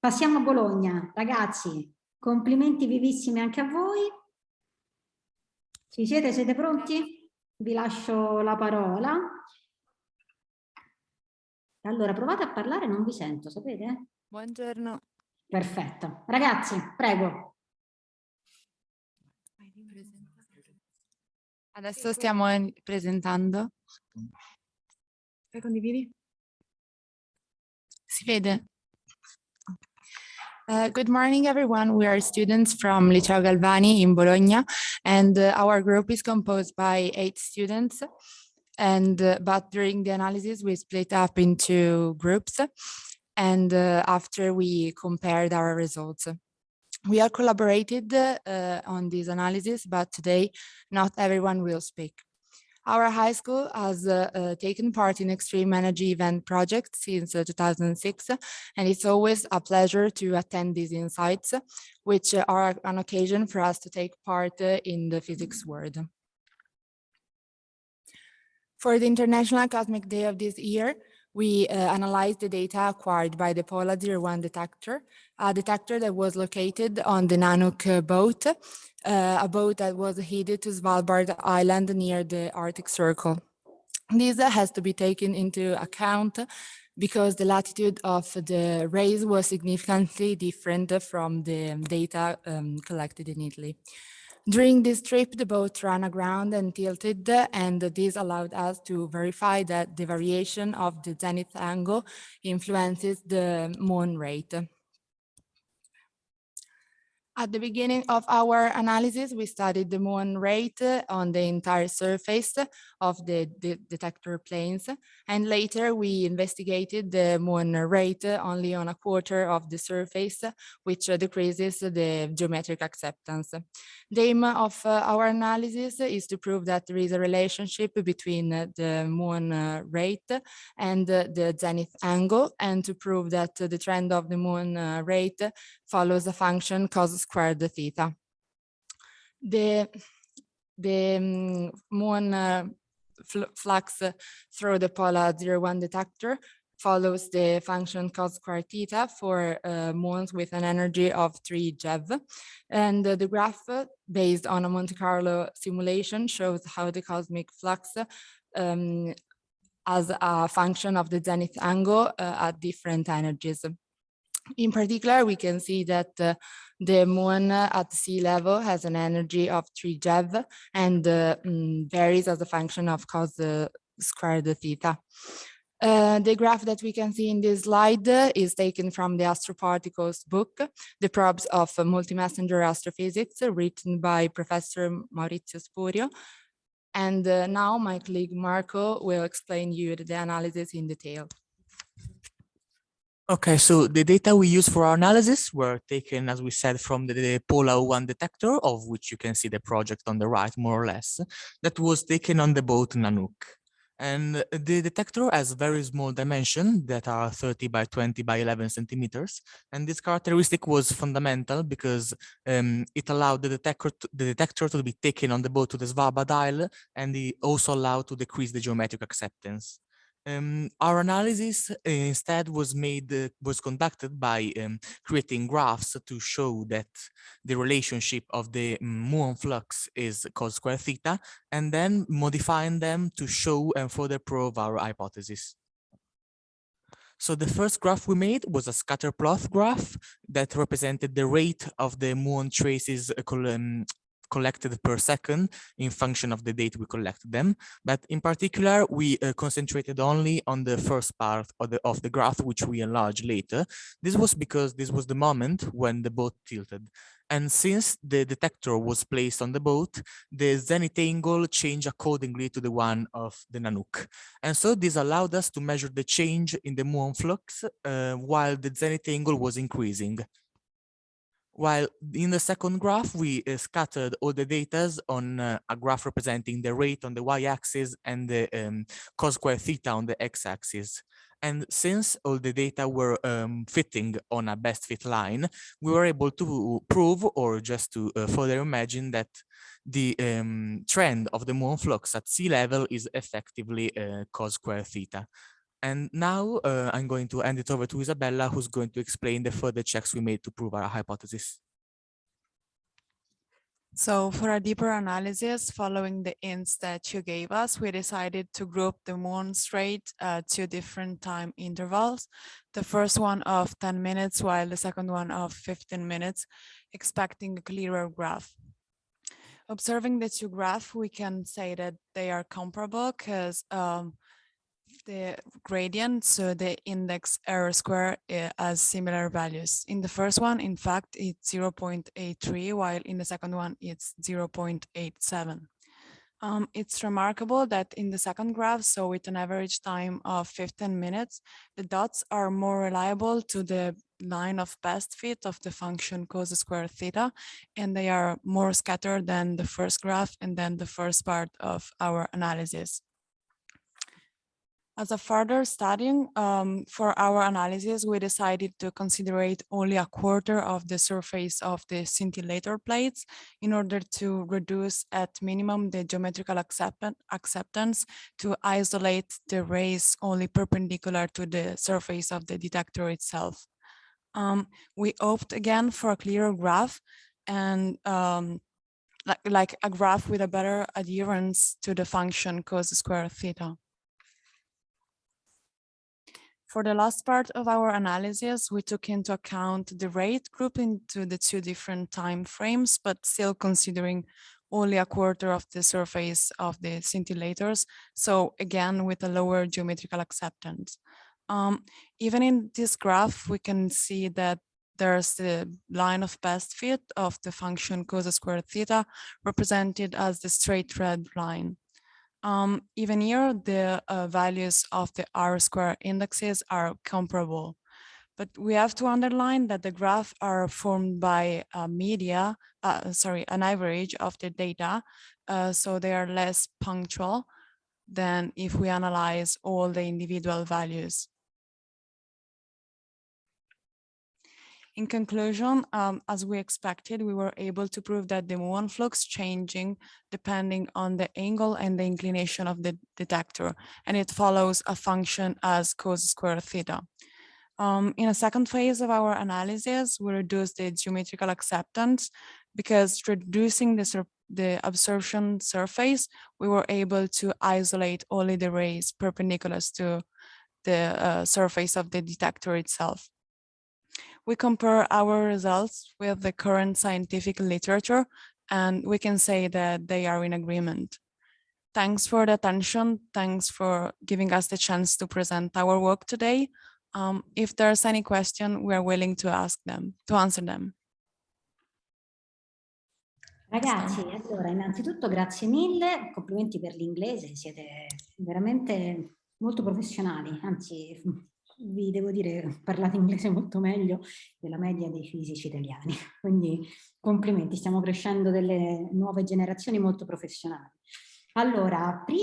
Passiamo a Bologna. Ragazzi, complimenti vivissimi anche a voi. Ci siete? Siete pronti? Vi lascio la parola. Allora, provate a parlare, non vi sento, sapete? Buongiorno. Perfetto. Ragazzi, prego. Adesso stiamo presentando. Fai condividi? Si vede? Good morning, everyone. We are students from Liceo Galvani in Bologna, and our group is composed by 8 students. And but during the analysis, we split up into groups, and after we compared our results. We are collaborated on this analysis, but today not everyone will speak. Our high school has taken part in extreme energy event projects since 2006, and it's always a pleasure to attend these insights, which are an occasion for us to take part in the physics world. For the International Cosmic Day of this year, we analyzed the data acquired by the Pola 01 detector, a detector that was located on the Nanook boat, a boat that was headed to Svalbard Island near the Arctic Circle. This has to be taken into account because the latitude of the rays was significantly different from the data collected in Italy. During this trip, the boat ran aground and tilted, and this allowed us to verify that the variation of the zenith angle influences the moon rate. At the beginning of our analysis, we studied the moon rate on the entire surface of the detector planes, and later we investigated the moon rate only on a quarter of the surface, which decreases the geometric acceptance. The aim of our analysis is to prove that there is a relationship between the moon rate and the zenith angle, and to prove that the trend of the moon rate follows a function cos squared theta. The moon flux through the Pola 01 detector follows the function cos squared theta for moons with an energy of 3 GeV. And the graph based on a Monte Carlo simulation shows how the cosmic flux as a function of the zenith angle at different energies. In particular, we can see that the moon at sea level has an energy of 3 GeV and varies as a function of cos squared theta. The graph that we can see in this slide is taken from the Astroparticles book, The Probes of Multi-Messenger Astrophysics, written by Professor Maurizio Spurio. And now my colleague Marco will explain you the analysis in detail. Okay, so the data we use for our analysis were taken, as we said, from the Pola 01 detector, of which you can see the project on the right, more or less, that was taken on the boat Nanook. And the detector has very small dimensions that are 30 by 20 by 11 centimeters. And this characteristic was fundamental because it allowed the detector to be taken on the boat to the Svalbard Isle, and it also allowed to decrease the geometric acceptance. Our analysis instead was conducted by creating graphs to show that the relationship of the muon flux is cos squared theta, and then modifying them to show and further prove our hypothesis. So the first graph we made was a scatter plot graph that represented the rate of the muon traces collected per second in function of the date we collected them. But in particular, we concentrated only on the first part of the graph, which we enlarged later. This was because this was the moment when the boat tilted. And since the detector was placed on the boat, the zenith angle changed accordingly to the one of the Nanook. And so this allowed us to measure the change in the muon flux while the zenith angle was increasing. While in the second graph, we scattered all the data on a graph representing the rate on the y-axis and the cos squared theta on the x-axis. And since all the data were fitting on a best fit line, we were able to prove, or just to further imagine, that the trend of the muon flux at sea level is effectively cos squared theta. And now I'm going to hand it over to Isabella, who's going to explain the further checks we made to prove our hypothesis. So for a deeper analysis, following the hints that you gave us, we decided to group the moon straight to different time intervals. The first one of 10 minutes, while the second one of 15 minutes, expecting a clearer graph. Observing the two graphs, we can say that they are comparable because the gradient, so the index error square has similar values. In the first one, in fact, it's 0.83, while in the second one, it's 0.87. It's remarkable that in the second graph, so with an average time of 15 minutes, the dots are more reliable to the line of best fit of the function cos square theta, and they are more scattered than the first graph and then the first part of our analysis. As a further studying for our analysis, we decided to consider only a quarter of the surface of the scintillator plates in order to reduce at minimum the geometrical acceptance to isolate the rays only perpendicular to the surface of the detector itself. We opted again for a clearer graph and like a graph with a better adherence to the function cos square theta. For the last part of our analysis, we took into account the rate group into the two different time frames, but still considering only a quarter of the surface of the scintillators. So again, with a lower geometrical acceptance. Even in this graph, we can see that there's the line of best fit of the function cos square theta represented as the straight red line. Even here, the values of the R-square indexes are comparable, but we have to underline that the graphs are formed by an average of the data, so they are less punctual than if we analyze all the individual values. In conclusion, as we expected, we were able to prove that the muon flux changing depending on the angle and the inclination of the detector, and it follows a function as cos square theta. In a second phase of our analysis, we reduced the geometrical acceptance because reducing the absorption surface, we were able to isolate only the rays perpendicular to the surface of the detector itself. We compare our results with the current scientific literature, and we can say that they are in agreement. Thanks for the attention. Thanks for giving us the chance to present our work today. If there's any question, we are willing to answer them. Ragazzi, allora innanzitutto grazie mille, complimenti per l'inglese, siete veramente molto professionali, anzi vi devo dire parlate inglese molto meglio della media dei fisici italiani, quindi complimenti, stiamo crescendo delle nuove generazioni molto professionali. Allora, prima